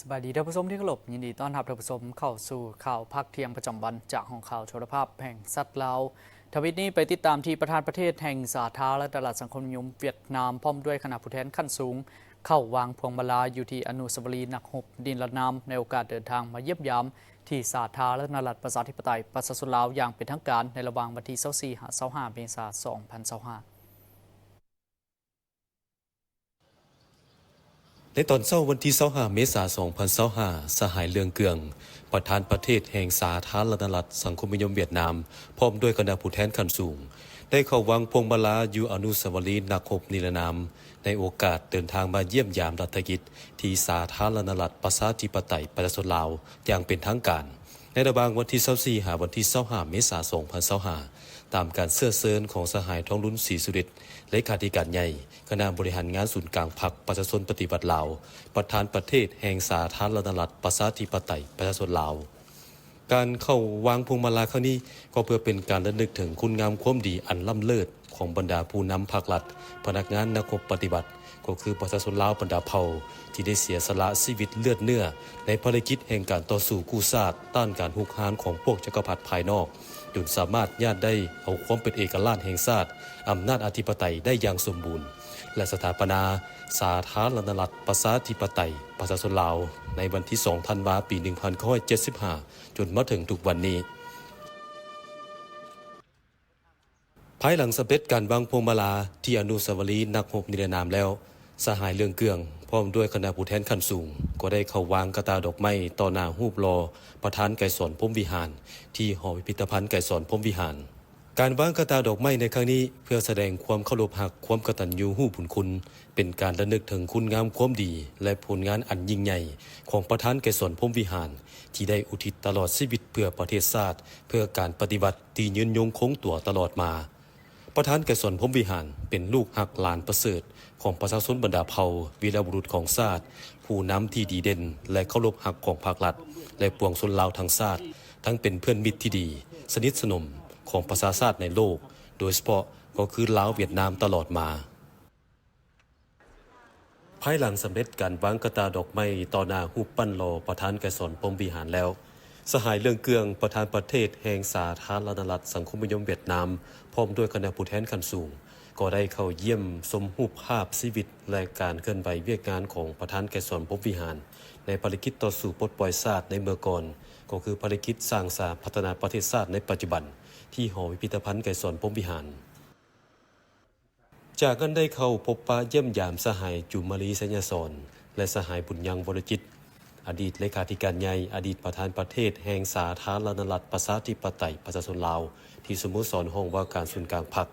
สวัสดีท่านผู้ชมที่เคารพยินดีต้อนรับท่านผู้ชมเข้าสู่ข่าวภาคเที่ยงประจำวันจากห้องข่าวโทรภาพแห่งสัตว์ลาวทวิตนี้ไปติดตามที่ประธานประเทศแห่งสาธารณรัฐตลาดสังคมนิยมเวียดนามพร้อมด้วยคณะผู้แทนขั้นสูงเข้าวางพวงมาลาอยู่ที่อนุสาวรีย์นักรบดินละนามในโอกาสเดินทางมาเยี่ยมยามที่สาธารณรัฐประชาธิปไตยประชาชนลาวอย่างเป็นทางการในระหว่างวันที่24-25 เมษายน 2025ในตอนเช้าวันที่25เมษายน 2025สหายเลืองเกืองประธานประเทศแห่งสาธารณรัฐสังคมนิยมเวียดนามพร้อมด้วยคณะผู้แทนขั้นสูงได้เข้าวางพวงมาลาอยู่อนุสาวรีย์นักรบนิรนามในโอกาสเดินทางมาเยี่ยมยามรัฐกิจที่สาธารณรัฐประชาธิปไตยประชาชนลาวอย่างเป็นทางการในระหว่างวันที่24หาวันที่25เมษายน 2025ตามการเสื้อเซินของสหายท้องรุ่นศรีสุริตเลขาธิการใหญ่คณะบริหารงานศูนย์กลางพรรคประชาชนปฏิบัติลาวประธานประเทศแห่งสาธารณรัฐประชาธิปไตยประชาชนลาวการเข้าวางพวงมาลาครั้งนี้ก็เพื่อเป็นการระลึกถึงคุณงามความดีอันล้ำเลิศของบรรดาผู้นำภาครัฐพนักงานนักรบปฏิบัติก็คือประชาชนลาวบรรดาเผ่าที่ได้เสียสละชีวิตเลือดเนื้อในภารกิจแห่งการต่อสู้กู้ชาติต้านการหุกหานของพวกจักรพรรดิภายนอกจนสามารถญาติได้เอาความเป็นเอกราชแห่งชาติอำนาจอธิปไตยได้อย่างสมบูรณ์และสถาปนาสาธารณรัฐประชาธิปไตยประชาชนลาวในวันที่2ธันวาคมปี 1975 จนมาถึงทุกวันนี้ภายหลังสำเร็จการวางพวงมาลาที่อนุสาวรีย์นักรบนิรนามแล้วสหายเลืองเกืองพร้อมด้วยคณะผู้แทนขั้นสูงก็ได้เข้าวางกระตาดอกไม้ต่อหน้ารูปหล่อประธานไกรสอนพรหมวิหารที่หอพิพิธภัณฑ์ไกรสอนพรหมวิหารการวางกระตาดอกไม้ในครั้งนี้เพื่อแสดงความเคารพหักความกตัญญูรู้บุญคุณเป็นการระลึกถึงคุณงามความดีและผลงานอันยิ่งใหญ่ของประธานไกรสอนพรหมวิหารที่ได้อุทิศตลอดชีวิตเพื่อประเทศชาติเพื่อการปฏิบัติที่ยืนยงคงตัวตลอดมาประธานไกรสอนพรหมวิหารเป็นลูกหักหลานประเสริฐของประชาชนบรรดาเผ่าวีรบุรุษของชาติผู้นำที่ดีเด่นและเคารพหักของภาครัฐและปวงชนลาวทั้งชาติทั้งเป็นเพื่อนมิตรที่ดีสนิทสนมของประชาชาติในโลกโดยเฉพาะก็คือลาวเวียดนามตลอดมาภายหลังสำเร็จการวางกระตาดอกไม้ต่อหน้ารูปปั้นหล่อประธานไกรสอนพรหมวิหารแล้วสหายเลืองเกืองประธานประเทศแห่งสาธารณรัฐสังคมนิยมเวียดนามพร้อมด้วยคณะผู้แทนขั้นสูงก็ได้เข้าเยี่ยมชมรูปภาพชีวิตและการเคลื่อนไหวเวียกงานของประธานไกรสอนพรหมวิหารในภารกิจต่อสู้ปลดปล่อยชาติในเมื่อก่อนก็คือภารกิจสร้างสาพัฒนาประเทศชาติในปัจจุบันที่หอพิพิธภัณฑ์ไกรสอนพรหมวิหารจากนั้นได้เข้าพบปะเยี่ยมยามสหายจุมรีสัญญาสอนและสหายบุญยังวรจิตอดีตเลขาธิการใหญ่อดีตประธานประเทศแห่งสาธารณรัฐประชาธิปไตยประชาชนลาวที่สโมสรห้องว่าการศูนย์กลางพรรค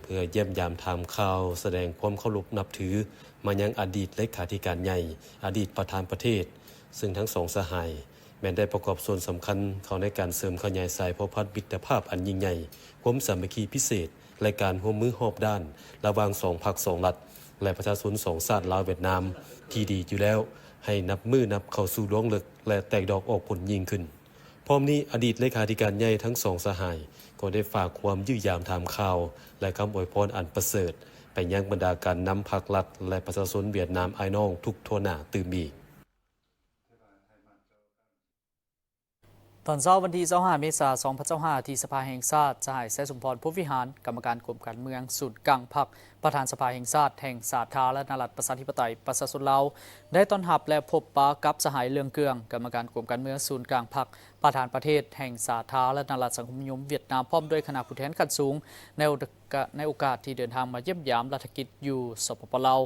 เพื่อเยี่ยมยามถามข่าวแสดงความเคารพนับถือมายังอดีตเลขาธิการใหญ่อดีตประธานประเทศซึ่งทั้งสองสหายแม้ได้ประกอบส่วนสำคัญเข้าในการเสริมขยายสายพพัฒน์มิตรภาพอันยิ่งใหญ่ความสามัคคีพิเศษและการร่วมมือรอบด้านระหว่างสองพรรคสองรัฐและประชาชนสองชาติลาวเวียดนามที่ดีอยู่แล้วให้นับมือนับเข้าสู่ดวงลึกและแตกดอกออกผลยิ่งขึ้นพร้อมนี้อดีตเลขาธิการใหญ่ทั้งสองสหายก็ได้ฝากความยื้อยามถามข่าวและคำอวยพรอันประเสริฐไปยังบรรดาการนำพรรครัฐและประชาชนเวียดนามไอ้น้องทุกทั่วหน้าตื่มอีกตอนเช้าวันที่25 เมษายน 2025ที่สภาแห่งชาติสหายแสสมพร พรหมวิหารกรรมการกรมการเมืองศูนย์กลางพรรคประธานสภาแห่งชาติแห่งสาธารณรัฐประชาธิปไตยประชาชนลาวได้ต้อนรับและพบปะกับสหายเลืองเกืองกรรมการกรมการเมืองศูนย์กลางพรรคประธานประเทศแห่งสาธารณรัฐสังคมนิยมเวียดนามพร้อมด้วยคณะผู้แทนขั้นสูงในโอกาสที่เดินทางมาเยี่ยมยามรัฐกิจอยู่สปปลาว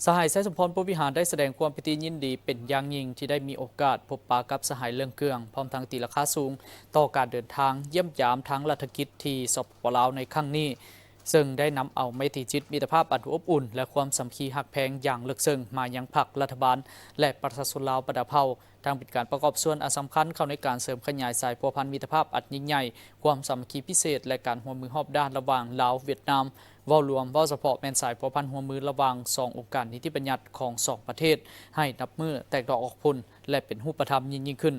สหายแสสมพร พรหมวิหารได้แสดงความปิติยินดีเป็นอย่างยิ่งที่ได้มีโอกาสพบปะกับสหายเลืองเกืองพร้อมทั้งตีราคาสูงต่อการเดินทางเยี่ยมยามทั้งรัฐกิจที่สปปลาวในครั้งนี้ซึ่งได้นำเอาไมตรีจิตมิตรภาพอันอบอุ่นและความสามัคคีหักแพงอย่างลึกซึ้งมายังพรรครัฐบาลและประชาชนลาวบรรดาเผ่าทางเป็นการประกอบส่วนอันสำคัญเข้าในการเสริมขยายสายพัวพันมิตรภาพอันยิ่งใหญ่ความสามัคคีพิเศษและการร่วมมือรอบด้านระหว่างลาวเวียดนามว่ารวมว่าเฉพาะแม่นสายพัวพันหัวมือระหว่าง2องค์การนิติบัญญัติของ2ประเทศให้นับมือแตกดอกออกผลและเป็นรูปธรรมยิ่งขึ้น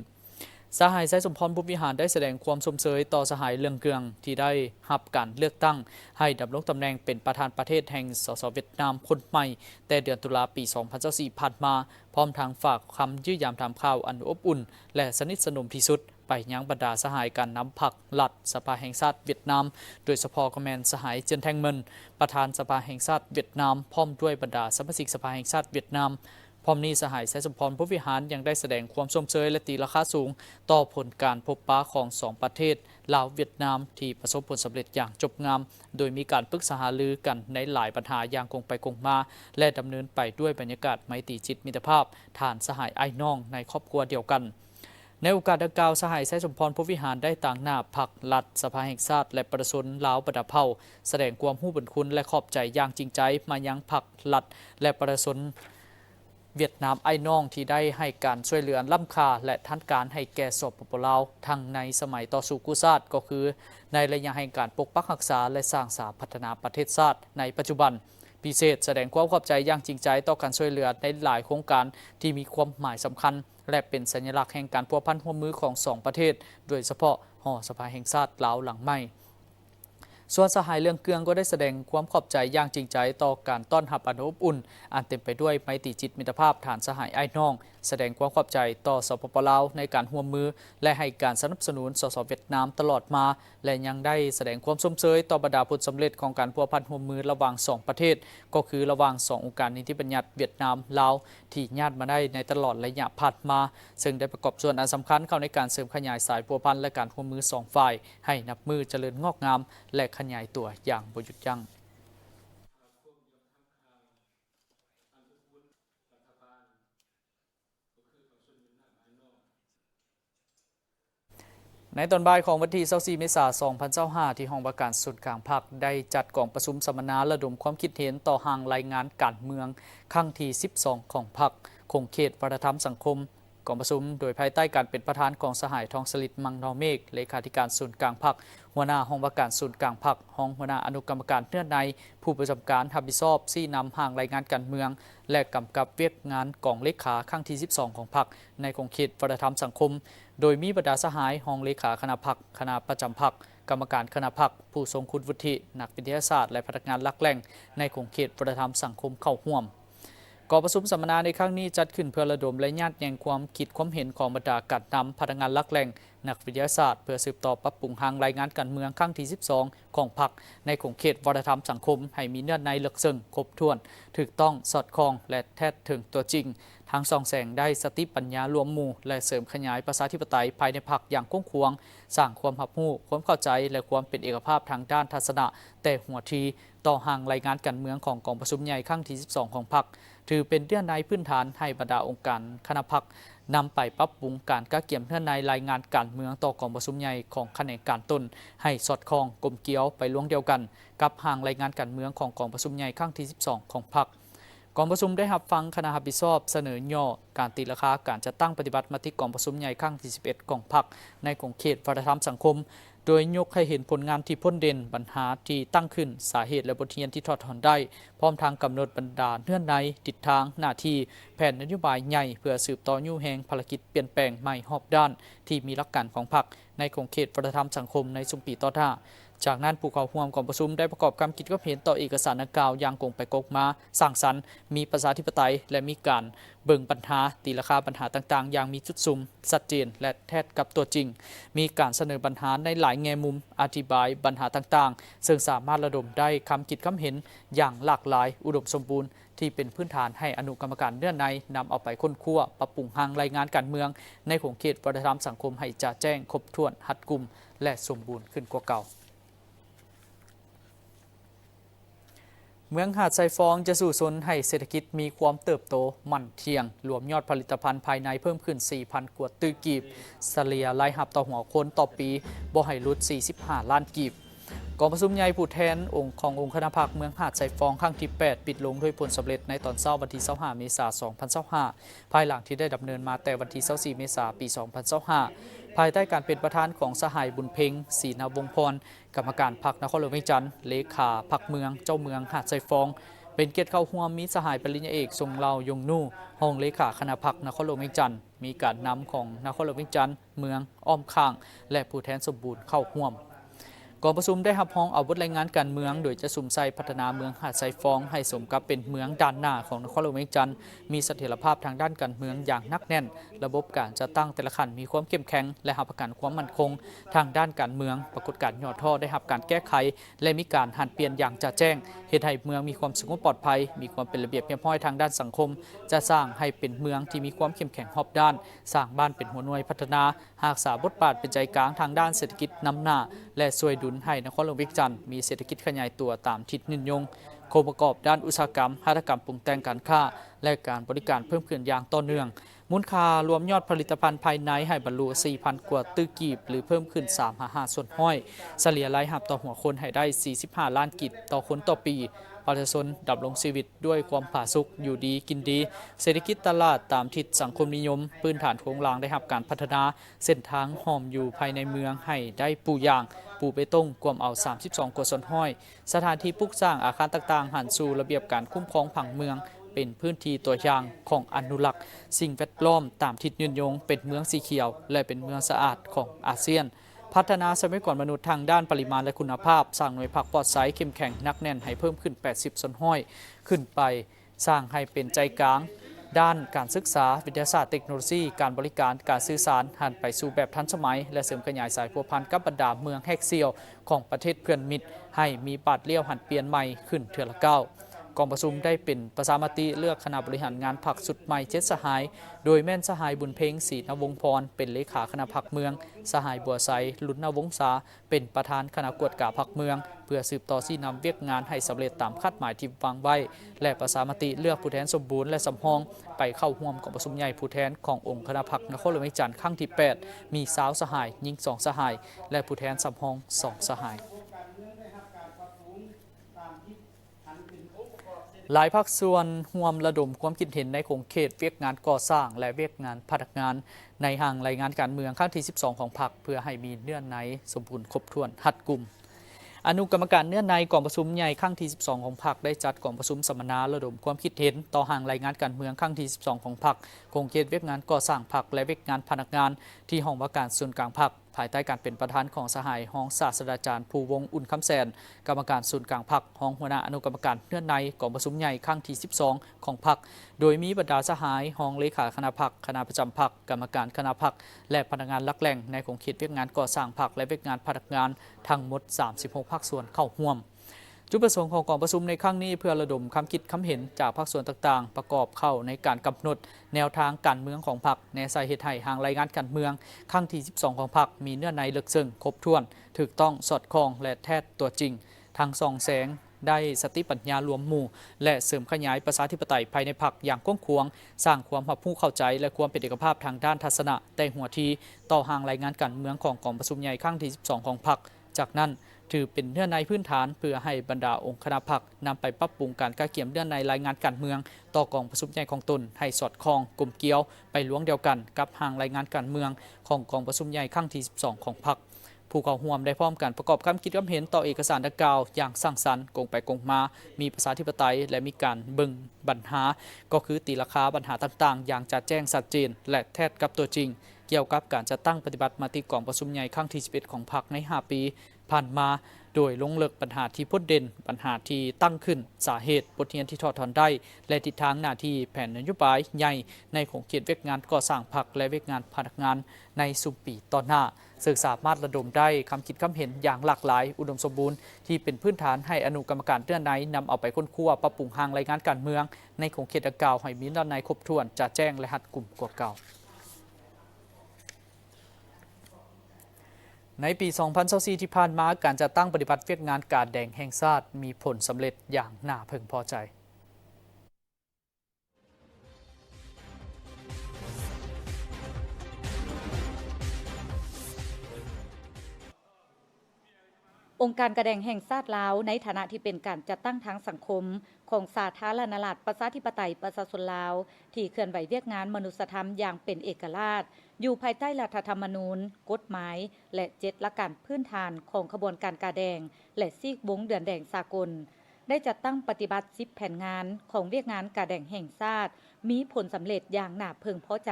สหายไซสมพรบุญวิหารได้แสดงความสมเสยต่อสหายเลืองเกืองที่ได้รับการเลือกตั้งให้ดำรงตำแหน่งเป็นประธานประเทศแห่งสสเวียดนามคนใหม่แต่เดือนตุลาปี 2024 ผ่านมาพร้อมทางฝากคำยื้อยามถามข่าวอันอบอุ่นและสนิทสนมที่สุดไปยังบรรดาสหายการนำพรรคหลัดสภาแห่งชาติเวียดนามโดยเฉพาะคอมแมนสหายเจียนแทงเมินประธานสภาแห่งชาติเวียดนามพร้อมด้วยบรรดาสมาชิกสภาแห่งชาติเวียดนามพร้อมนี้สหายไซสมพรบุญวิหารยังได้แสดงความสมเชยและตีราคาสูงต่อผลการพบปะของสองประเทศลาวเวียดนามที่ประสบผลสำเร็จอย่างจบงามโดยมีการปรึกษาหารือกันในหลายปัญหาอย่างคงไปคงมาและดำเนินไปด้วยบรรยากาศไมตรีจิตมิตรภาพฐานสหายไอ้น้องในครอบครัวเดียวกันในโอกาสดังกล่าวสหายไซสมพรบุญวิหารได้ต่างหน้าพรรคหลัดสภาแห่งชาติและประชาชนลาวประดับเผ่าแสดงความรู้บุญคุณและขอบใจอย่างจริงใจมายังพรรคหลัดและประชาชนเวียดนามไอ้น้องที่ได้ให้การช่วยเหลือล้ำค่าและทันการให้แก่สปปลาวทั้งในสมัยต่อสู้กู้ชาติก็คือในระยะแห่งการปกปักรักษาและสร้างสรรค์พัฒนาประเทศชาติในปัจจุบันพิเศษแสดงความขอบใจอย่างจริงใจต่อการช่วยเหลือในหลายโครงการที่มีความหมายสำคัญและเป็นสัญลักษณ์แห่งการพัวพันร่วมมือของสองประเทศโดยเฉพาะหอสภาแห่งชาติลาวหลังใหม่ส่วนสหายเลืองเกืองก็ได้แสดงความขอบใจอย่างจริงใจต่อการต้อนรับอันอบอุ่นอันเต็มไปด้วยไมตรีจิตมิตรภาพฐานสหายไอ้น้องแสดงความขอบใจต่อสปปลาวในการร่วมมือและให้การสนับสนุนสสเวียดนามตลอดมาและยังได้แสดงความสมเชยต่อบรรดาผลสำเร็จของการพัวพันร่วมมือระหว่าง2ประเทศก็คือระหว่าง2องค์การนิติบัญญัติเวียดนามลาวที่ญาติมาได้ในตลอดระยะผ่านมาซึ่งได้ประกอบส่วนอันสำคัญเข้าในการเสริมขยายสายพัวพันและการร่วมมือ2ฝ่ายให้นับมือเจริญงอกงามและขยายตัวอย่างบ่หยุดยั้งในตอนบ่ายของวันที่24 เมษายน 2025 ที่ห้องประการศูนย์กลางภาคได้จัดกองประชุมสัมมนาระดมความคิดเห็นต่อห่างรายงานการเมืองครั้งที่ 12 ของพรรคคงเขตวัฒนธรรมสังคมกองประชุมโดยภายใต้การเป็นประธานของสหายทองสลิดมังนอเมฆเลขาธิการศูนย์กลางพรรคหัวหน้าห้องประการศูนย์กลางพรรคห้องหัวหน้าอนุกรรมการเนื้อในผู้ประจำการรับผิดชอบซี่นำห่างรายงานการเมืองและกำกับเวียกงานกองเลขาครั้งที่ 12 ของพรรคในคงเขตวัฒนธรรมสังคมโดยมีบรรดาสหายห้องเลขาคณะพรรคคณะประจำพรรคกรรมการคณะพรรคผู้ทรงคุณวุฒินักวิทยาศาสตร์และพนักงานหลักแหล่งในคงเขตวัฒนธรรมสังคมเข้าร่วมกองประชุมสัมมนาในครั้งนี้จัดขึ้นเพื่อระดมและญาติแยงความคิดความเห็นของบรรดาการนำพนักงานหลักแหล่งนักวิทยาศาสตร์เพื่อสืบต่อปรับปรุงทางรายงานการเมืองครั้งที่ 12 ของพรรคในคงเขตวัฒนธรรมสังคมให้มีเนื้อในลึกซึ้งครบถ้วนถูกต้องสอดคล้องและแท้ถึงตัวจริงทั้งสองแสงได้สติปัญญารวมหมู่และเสริมขยายประชาธิปไตยภายในพรรคอย่างกว้างขวางสร้างความรับรู้ความเข้าใจและความเป็นเอกภาพทางด้านทัศนะแต่หัวทีต่อห่างรายงานการเมืองของกองประชุมใหญ่ครั้งที่ 12 ของพรรคถือเป็นเรื่องในพื้นฐานให้บรรดาองค์การคณะพรรคนำไปปรับปรุงการกะเกี่ยมเพื่อในรายงานการเมืองต่อกองประชุมใหญ่ของแขนงการต้นให้สอดคล้องกลมเกลียวไปล่วงเดียวกันกับห่างรายงานการเมืองของกองประชุมใหญ่ครั้งที่ 12 ของพรรคกองประชุมได้รับฟังคณะรับผิดชอบเสนอย่อการตีราคาการจัดตั้งปฏิบัติมติกองประชุมใหญ่ครั้งที่ 11 ของพรรคในคงเขตวัฒนธรรมสังคมโดยยกให้เห็นผลงานที่พ้นเด่นปัญหาที่ตั้งขึ้นสาเหตุและบทเรียนที่ถอดถอนได้พร้อมทางกำหนดบรรดาเงื่อนในทิศทางหน้าที่แผนนโยบายใหญ่เพื่อสืบต่อยู่แห่งภารกิจเปลี่ยนแปลงใหม่รอบด้านที่มีหลักการของพรรคในคงเขตวัฒนธรรมสังคมในสุมปีต่อหน้าจากนั้นผู้เข้าร่วมกองประชุมได้ประกอบความคิดความเห็นต่อเอกสารดังกล่าวอย่างกงไปกกมาสร้างสรรค์มีประชาธิปไตยและมีการเบิ่งปัญหาตีราคาปัญหาต่างๆอย่างมีจุดซุ่มชัดเจนและแท้กับตัวจริงมีการเสนอปัญหาในหลายแง่มุมอธิบายปัญหาต่างๆซึ่งสามารถระดมได้คำคิดคำเห็นอย่างหลากหลายอุดมสมบูรณ์ที่เป็นพื้นฐานให้อนุกรรมการเนื้อในนำเอาไปค้นคว้าปรับปรุงทางรายงานการเมืองในของเขตวัฒนธรรมสังคมให้จะแจ้งครบถ้วนรัดกุมและสมบูรณ์ขึ้นกว่าเก่าเมืองหาดทรายฟองจะสู่สนให้เศรษฐกิจมีความเติบโตมั่นเที่ยงรวมยอดผลิตภัณฑ์ภายในเพิ่มขึ้น 4,000 กว่าตื้อกีบเฉลี่ยรายรับต่อหัวคนต่อปีบ่ให้ลด 45 ล้านกีบกองประชุมใหญ่ผู้แทนองค์ขององค์คณะพรรคเมืองหาดทรายฟองครั้งที่ 8 ปิดลงด้วยผลสำเร็จในตอนเช้าวันที่ 25 เมษายน 2025 ภายหลังที่ได้ดำเนินมาแต่วันที่ 24 เมษายน ปี 2025 ภายใต้การเป็นประธานของสหายบุญเพ็งศรีนาวงศ์พรกรรมการพรรคนครหลวงเวียงจันทร์เลขาพรรคเมืองเจ้าเมืองหาดทรายฟอง เป็นเกียรติเข้าร่วมมีสหายปริญญาเอกทรงเรายงนู่ห้องเลขาคณะพรรคนครหลวงเวียงจันทน์มีการนำของนครหลวงเวียงจันทน์เมืองอ้อมข้างและผู้แทนสมบูรณ์เข้าร่วมกองประชุมได้รับห้องเอาบทรายงานการเมืองโดยจะสุ่มใส่พัฒนาเมืองหาดไซฟองให้สมกับเป็นเมืองด้านหน้าของนครหลวงเวียงจันทน์มีเสถียรภาพทางด้านการเมืองอย่างนักแน่นระบบการจัดตั้งแต่ละขั้นมีความเข้มแข็งและรับประกันความมั่นคงทางด้านการเมืองปรากฏการณ์ย่อท่อได้รับการแก้ไขและมีการหันเปลี่ยนอย่างจะแจ้งเหตุให้เมืองมีความสงบปลอดภัยมีความเป็นระเบียบเรียบร้อยทางด้านสังคมจะสร้างให้เป็นเมืองที่มีความเข้มแข็งรอบด้านสร้างบ้านเป็นหัวหน่วยพัฒนารักษาบทบาทเป็นใจกลางทางด้านเศรษฐกิจนำหน้าและช่วยดุลให้นครหลวงเวียงจันทน์มีเศรษฐกิจขยายตัวตามทิศนิยมโครงประกอบด้านอุตสาหกรรมหัตถกรรมปรุงแต่งการค้าและการบริการเพิ่มขึ้นอย่างต่อเนื่องมูลค่ารวมยอดผลิตภัณฑ์ภายในให้บรรลุ 4,000 กว่าตื้อกีบหรือเพิ่มขึ้น 3.5 ส่วนห้อยเฉลี่ยรายรับต่อหัวคนให้ได้ 45 ล้านกีบต่อคนต่อปีประชาชนดำรงชีวิตด้วยความผาสุกอยู่ดีกินดีเศรษฐกิจตลาดตามทิศสังคมนิยมพื้นฐานโครงหลังได้รับการพัฒนาเส้นทางหอมอยู่ภายในเมืองให้ได้ปูอย่างปูเบตงกวมเอา 32 กว่าส่วนห้อยสถานที่ปลูกสร้างอาคารต่างๆหันสู่ระเบียบการคุ้มครองผังเมืองเป็นพื้นที่ตัวอย่างของอนุรักษ์สิ่งแวดล้อมตามทิศยืนยงเป็นเมืองสีเขียวและเป็นเมืองสะอาดของอาเซียนพัฒนาทรัพยากรมนุษย์ทางด้านปริมาณและคุณภาพสร้างหน่วยพักปลอดภัยเข้มแข็งนักแน่นให้เพิ่มขึ้น 80 ส่วนห้อยขึ้นไปสร้างให้เป็นใจกลางด้านการศึกษาวิทยาศาสตร์เทคโนโลยีการบริการการสื่อสารหันไปสู่แบบทันสมัยและเสริมขยายสายพัวพันกับบรรดาเมืองแฮกเซียวของประเทศเพื่อนมิตรให้มีบาดเลี้ยวหันเปลี่ยนใหม่ขึ้นเทื่อละก้าวกองประชุมได้เป็นประชามติเลือกคณะบริหารงานพรรคสุดใหม่7สหายโดยแม่นสหายบุญเพ็งศรีนวงศ์พรเป็นเลขาคณะพรรคเมืองสหายบัวไซลุนนวงศาเป็นประธานคณะกวดกาพรรคเมืองเพื่อสืบต่อที่นำเวียกงานให้สำเร็จตามคาดหมายที่วางไว้และประชามติเลือกผู้แทนสมบูรณ์และสำรองไปเข้าร่วมกองประชุมใหญ่ผู้แทนขององค์คณะพรรคนครหลวงเวียงจันทน์ครั้งที่ 8มี20สหายหญิง2สหายและผู้แทนสำรอง2สหายหลายภาคส่วนร่วมระดมความคิดเห็นในโครงเขตเวียกงานก่อสร้างและเวียกงานพนักงานในห่างรายงานการเมืองครั้งที่ 12 ของพรรคเพื่อให้มีเนื้อในสมบูรณ์ครบถ้วนหัดกลุ่มอนุกรรมการเนื้อในกองประชุมใหญ่ครั้งที่ 12 ของพรรคได้จัดกองประชุมสัมมนาระดมความคิดเห็นต่อห่างรายงานการเมืองครั้งที่ 12 ของพรรคโครงเขตเวียกงานก่อสร้างพรรคและเวียกงานพนักงานที่ห้องว่าการส่วนกลางพรรคภายใต้การเป็นประธานของสหายห้องศาสตราจารย์ภูวงศ์อุ่นคำแสนกรรมการศูนย์กลางพรรคห้องหัวหน้าอนุกรรมการเนื้อในกองประชุมใหญ่ครั้งที่ 12 ของพรรคโดยมีบรรดาสหายห้องเลขาคณะพรรคคณะประจำพรรคกรรมการคณะพรรคและพนักงานหลักแหล่งในโครงเขตเวียกงานก่อสร้างพรรคและเวียกงานพนักงานทั้งหมด 36 ภาคส่วนเข้าร่วมจุดประสงค์ของกองประชุมในครั้งนี้เพื่อระดมความคิดความเห็นจากภาคส่วนต่างๆประกอบเข้าในการกำหนดแนวทางการเมืองของพรรคในสาเหตุให้ห่างรายงานการเมืองครั้งที่ 12 ของพรรคมีเนื้อในลึกซึ้งครบถ้วนถูกต้องสอดคล้องและแท้ตัวจริงทางส่องแสงได้สติปัญญารวมหมู่และเสริมขยายประชาธิปไตยภายในพรรคอย่างกว้างขวางสร้างความรับรู้เข้าใจและความเป็นเอกภาพทางด้านทัศนะแต่หัวทีต่อห่างรายงานการเมืองของกองประชุมใหญ่ครั้งที่ 12 ของพรรคจากนั้นถือเป็นเนื้อในพื้นฐานเพื่อให้บรรดาองค์คณะพรรคนำไปปรับปรุงการกาเกี่ยมเนื้อในรายงานการเมืองต่อกองประชุมใหญ่ของตนให้สอดคล้องกลมเกลียวไปล้วงเดียวกันกับห่างรายงานการเมืองของกองประชุมใหญ่ครั้งที่ 12 ของพรรคผู้เข้าร่วมได้พร้อมกันประกอบความคิดความเห็นต่อเอกสารดังกล่าวอย่างสร้างสรรค์กงไปกงมามีประชาธิปไตยและมีการเบิ่งปัญหาก็คือตีราคาปัญหาต่างๆอย่างจัดแจ้งชัดเจนและแท้กับตัวจริงเกี่ยวกับการจัดตั้งปฏิบัติมติกองประชุมใหญ่ครั้งที่ 11 ของพรรคใน 5 ปีผ่านมาโดยลงลึกปัญหาที่พ้นเด่นปัญหาที่ตั้งขึ้นสาเหตุบทเรียนที่ถอดถอนได้และทิศทางหน้าที่แผนนโยบายใหญ่ในโครงเขตเวียกงานก่อสร้างพรรคและเวียกงานพนักงานในสุมปีต่อหน้าซึ่งสามารถระดมได้คำคิดคำเห็นอย่างหลากหลายอุดมสมบูรณ์ที่เป็นพื้นฐานให้อนุกรรมการเรื่องไหนนำเอาไปค้นคว้าปรับปรุงห่างรายงานการเมืองในโครงเขตดังกล่าวให้มีด้านในครบถ้วนจะแจ้งและหัดกลุ่มกว่าเก่าในปี 2024 ที่ผ่านมาการจัดตั้งปฏิบัติเวียกงานการแดงแห่งชาติมีผลสำเร็จอย่างน่าพึงพอใจองค์การกระแดงแห่งชาติลาวในฐานะที่เป็นการจัดตั้งทางสังคมของสาธารณรัฐประชาธิปไตยประชาชนลาวที่เคลื่อนไหวเวียกงานมนุษยธรรมอย่างเป็นเอกราชอยู่ภายใต้รัฐธรรมนูญกฎหมายและ7หลักการพื้นฐานของขบวนการกาแดงและซีกวงเดือนแดงสากล ได้จัดตั้งปฏิบัติ10แผนงานของเวียกงานกาแดงแห่งชาติมีผลสำเร็จอย่างน่าพึงพอใจ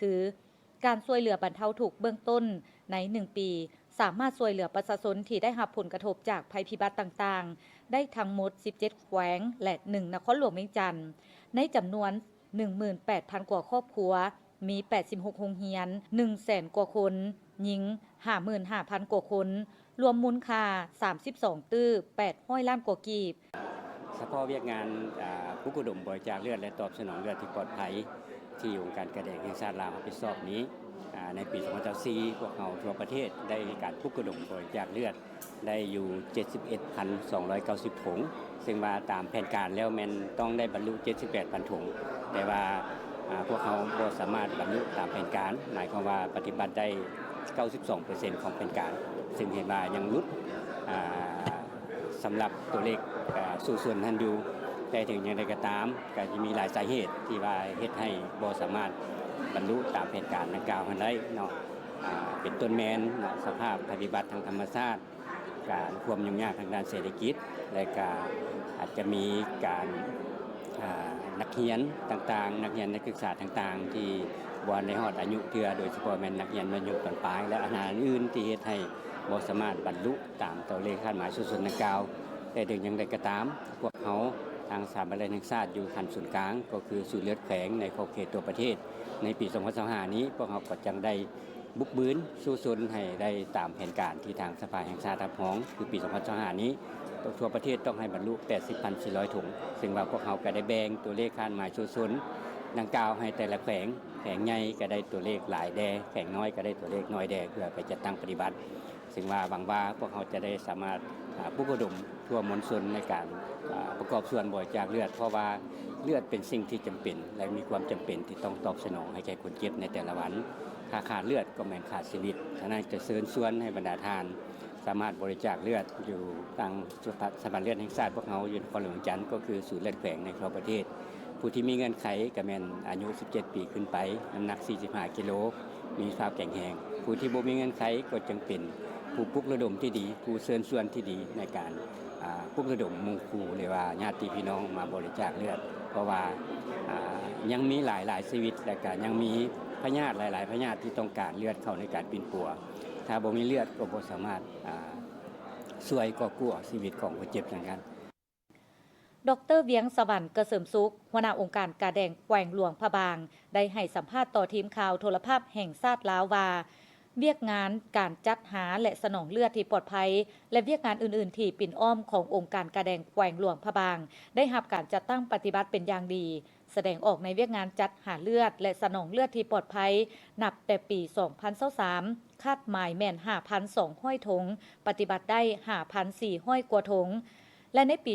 คือการช่วยเหลือบรรเทาทุกข์เบื้องต้นใน1ปีสามารถช่วยเหลือประชาชนที่ได้รับผลกระทบจากภัยพิบัติต่างๆได้ทั้งหมด17แขวงและ1นครหลวงเวียงจันทน์ในจำนวน 18,000 กว่าครอบครัวมี86โรงเรียน 100,000 กว่าคนหญิง 55,000 กว่าคนรวมมูลค่า32ตื้อ800ล้านกว่ากีบเฉพาะเวียกงานผู้กุดมบริจาคเลือดและตอบสนองเลือดที่ปลอดภัยที่องค์การกระแดงแห่งชาติลาวรับผิดชอบนี้ในปี 2024 พวกเราทั่วประเทศได้การผู้กุดมบริจาคเลือดได้อยู่ 71,290 ถุงซึ่งว่าตามแผนการแล้วแม่นต้องได้บรรลุ 78,000 ถุงแต่ว่าพวกเขาบ่สามารถบรรลุตามแผนการหมายความว่าปฏิบัติได้ 92% ของแผนการซึ่งเห็นว่ายังลุดสำหรับตัวเลขสู่ส่วนทันอยู่แต่ถึงอย่างไรก็ตามก็จะมีหลายสาเหตุที่ว่าเฮ็ดให้บ่สามารถบรรลุตามแผนการดังกล่าวนั้นได้เนาะเป็นต้นแมนสภาพปฏิบัติทางธรรมชาติการความยุ่งยากทางด้านเศรษฐกิจและก็อาจจะมีการนักเรียนต่างๆนักเรียนนักศึกษาต่างๆที่บ่ได้ฮอดอายุเทื่อโดยเฉพาะแม่นนักเรียนมัธยมต้นปลายและอาหารอื่นที่เฮ็ดให้บ่สามารถบรรลุตามตัวเลขคาดหมายสุดๆดังกล่าวแต่ถึงอย่างไรก็ตามพวกเขาทางสถาบันแห่งชาติอยู่ขั้นศูนย์กลางก็คือศูนย์เลือดแฝงในขอบเขตตัวประเทศในปี 2025 นี้พวกเขาก็จังได้บุกบืนสู้ซนให้ได้ตามแผนการที่ทางสภาแห่งชาติรับรองคือปี 2025 นี้ทั่วประเทศต้องให้บรรลุ 80,400 ถุงซึ่งว่าพวกเขาก็ได้แบ่งตัวเลขคาดหมายสู้ซนดังกล่าวให้แต่ละแขวงใหญ่ก็ได้ตัวเลขหลายแดแขวงน้อยก็ได้ตัวเลขน้อยแดเพื่อไปจัดตั้งปฏิบัติซึ่งว่าหวังว่าพวกเขาจะได้สามารถปลุกระดมทั่วมวลชนในการประกอบส่วนบริจาคเลือดเพราะว่าเลือดเป็นสิ่งที่จำเป็นและมีความจำเป็นที่ต้องตอบสนองให้แก่คนเจ็บในแต่ละวันถ้าขาดเลือดก็แม่นขาดชีวิตฉะนั้นจะเชิญชวนให้บรรดาทานสามารถบริจาคเลือดอยู่ทางสถาบันเลือดแห่งชาติพวกเขาอยู่นครหลวงจันทน์ก็คือศูนย์เลือดแขวงในทั่วประเทศผู้ที่มีเงื่อนไขก็แม่นอายุ 17 ปีขึ้นไปน้ำหนัก 45 กิโลมีสภาพแข็งแรงผู้ที่บ่มีเงื่อนไขก็จึงเป็นผู้ปลุกระดมที่ดีผู้เชิญชวนที่ดีในการปลุกระดมหมู่คู่หรือว่าญาติพี่น้องมาบริจาคเลือดเพราะว่ายังมีหลายชีวิตและก็ยังมีพยาธิหลายๆพยาธิที่ต้องการเลือดเข้าในการปิ่นปัวถ้าบ่มีเลือดก็บ่สามารถช่วยก่อกลัวชีวิตของคนเจ็บเหมือนกันดร.เวียงสวรรค์เกษมสุขหัวหน้าองค์การกาแดงแขวงหลวงพะบางได้ให้สัมภาษณ์ต่อทีมข่าวโทรภาพแห่งชาติลาวว่าเวียกงานการจัดหาและสนองเลือดที่ปลอดภัยและเวียกงานอื่นๆที่ปิ่นอ้อมขององค์การกาแดงแขวงหลวงพะบางได้รับการจัดตั้งปฏิบัติเป็นอย่างดีแสดงออกในเวียกงานจัดหาเลือดและสนองเลือดที่ปลอดภัยนับแต่ปี 2023 คาดหมายแม่น 5,200 ถุงปฏิบัติได้ 5,400 กว่าถุงและในปี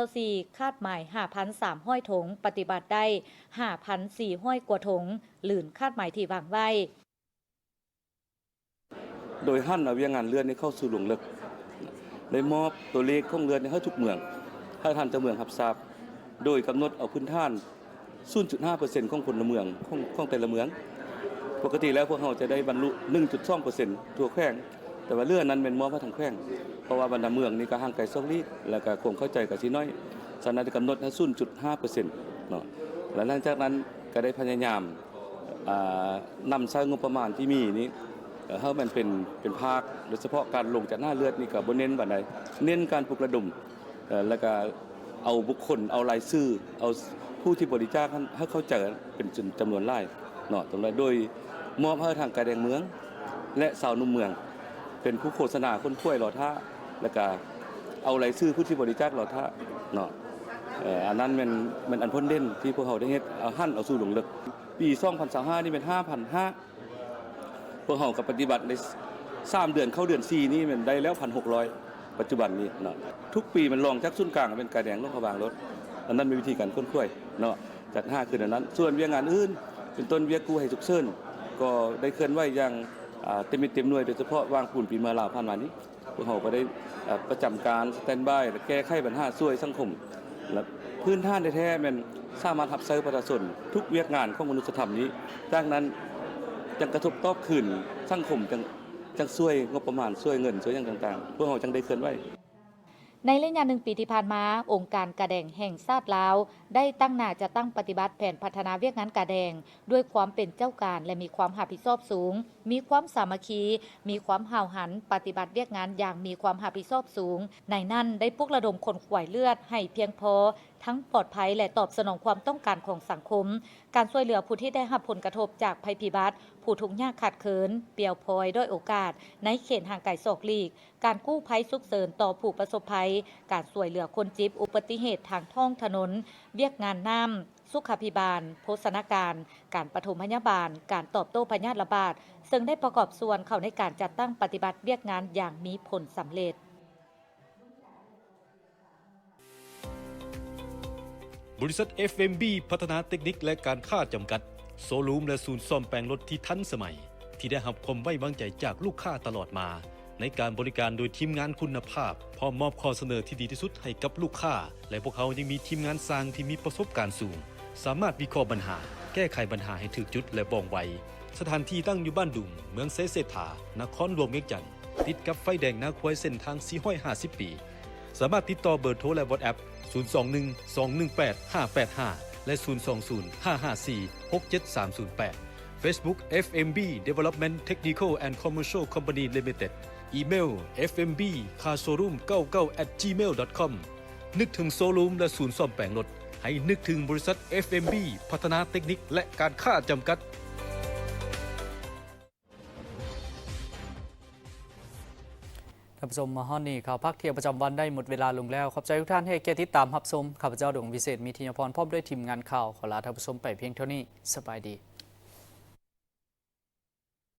2024 คาดหมาย 5,300 ถุงปฏิบัติได้ 5,400 กว่าถุงหลื่นคาดหมายที่วางไว้โดยหั่นเอาเวียงงานเลือดนี้เข้าสู่หลวงลึกได้มอบตัวเลขของเลือดให้ทุกเมืองถ้าท่านจะเมืองรับทราบโดยกำหนดเอาพื้นฐาน 0.5% ของคนละเมืองของแต่ละเมืองปกติแล้วพวกเราจะได้บรรลุ 1.2% ทั่วแขวงแต่ว่าเลือดนั้นเป็นมอบให้ทางแขวงเพราะว่าบรรดาเมืองนี่ก็ห่างไกล2ลี้แล้วก็คงเข้าใจกับสิน้อยฉะนั้นกำหนดให้ 0.5% เนาะและหลังจากนั้นก็ได้พยายามนำใช้งบประมาณที่มีนี้เฮามันเป็นภาคโดยเฉพาะการลงจากหน้าเลือดนี่ก็บ่เน้นปานใดเน้นการปลุกระดมแล้วก็เอาบุคคลเอารายชื่อเอาผู้ที่บริจาคให้เข้าใจเป็นจำนวนหลายเนาะตรงนั้นโดยมอบให้ทางการแดงเมืองและสาวนุ่มเมืองเป็นผู้โฆษณาคนป่วยหลอท่าแล้วก็เอารายชื่อผู้ที่บริจาคหลอท่าเนาะอันนั้นมันอันพ้นเด่นที่พวกเราได้เฮ็ดเอาหั่นเอาสู่หลวงลึกปี2025นี่เป็น 5,500พวกเรากับปฏิบัติใน3เดือนเข้าเดือน4นี่มันได้แล้ว 1,600 ปัจจุบันนี้เนาะทุกปีมันลองจากศูนย์กลางเป็นกาแดงลงพะบางรถอันนั้นเป็นวิธีการค้นคว้าเนาะจัด5คืออันนั้นส่วนเวียงงานอื่นเป็นต้นเวียกู้ให้สุขเสริญก็ได้เคลื่อนไหวอย่างเต็มหน่วยโดยเฉพาะวางปูนปีมาลาวผ่านมานี้พวกเราก็ได้ประจำการสแตนด์บายและแก้ไขปัญหาช่วยสังคมและพื้นฐานแท้ๆมันสามารถรับใช้ประชาชนทุกเวียกงานของมนุษยธรรมนี้ดังนั้นจังกระทบตอบคืนสังคมจังช่วยงบประมาณช่วยเงินช่วยอย่างต่างๆพวกเราจังได้เคลื่อนไหว ในระยะ1 ปีที่ผ่านมาองค์การกระแดงแห่งชาติลาวได้ตั้งหน้าจะตั้งปฏิบัติแผนพัฒนาเวียกงานกระแดงด้วยความเป็นเจ้าการและมีความรับผิดชอบสูงมีความสามัคคีมีความห่าวหันปฏิบัติเวียกงานอย่างมีความรับผิดชอบสูงในนั้นได้ปลุกระดมคนขวายเลือดให้เพียงพอทั้งปลอดภัยและตอบสนองความต้องการของสังคมการช่วยเหลือผู้ที่ได้รับผลกระทบจากภัยพิบัติผู้ทุกข์ยากขาดเขินเปลี่ยวพลอยด้วยโอกาสในเขตห่างไกลศอกลีกการกู้ภัยฉุกเฉินต่อผู้ประสบภัยการช่วยเหลือคนเจ็บอุบัติเหตุทางท้องถนนเวียกงานน้ำสุขภิบาลโภชนาการการปฐมพยาบาลการตอบโต้พยาธิระบาดซึ่งได้ประกอบส่วนเข้าในการจัดตั้งปฏิบัติเวียกงานอย่างมีผลสำเร็จบริษัท FMB พัฒนาเทคนิคและการค้าจำกัดโซลูมและศูนย์ซ่อมแปลงรถที่ทันสมัยที่ได้รับความไว้วางใจจากลูกค้าตลอดมาในการบริการโดยทีมงานคุณภาพพร้อมมอบข้อเสนอที่ดีที่สุดให้กับลูกค้าและพวกเขายังมีทีมงานสร้างที่มีประสบการณ์สูงสามารถวิเคราะห์ปัญหาแก้ไขปัญหาให้ถูกจุดและว่องไวสถานที่ตั้งอยู่บ้านดุงเมืองเซเสถานครหลวงเวียงจันทน์ติดกับไฟแดงนาควายเส้นทาง450 ปีสามารถติดต่อเบอร์โทรและ WhatsApp 021-218-585 และ 020-554-67308 Facebook FMB Development Technical and Commercial Company Limited อีเมล fmbcarshowroom99@gmail.com นึกถึงโซลูมและศูนย์ซ่อมแปลงรถให้นึกถึงบริษัท FMB พัฒนาเทคนิคและการค้าจำกัดท่านผู้ชมมาฮอนนี่ข่าวพักเที่ยวประจำวันได้หมดเวลาลงแล้วขอบใจทุกท่านให้เกียรติติดตามรับชมข้าพเจ้าดวงวิเศษมีธีรพรพร้อมด้วยทีมงานข่าวขอลาท่านผู้ชมไปเพียงเท่านี้สบายดี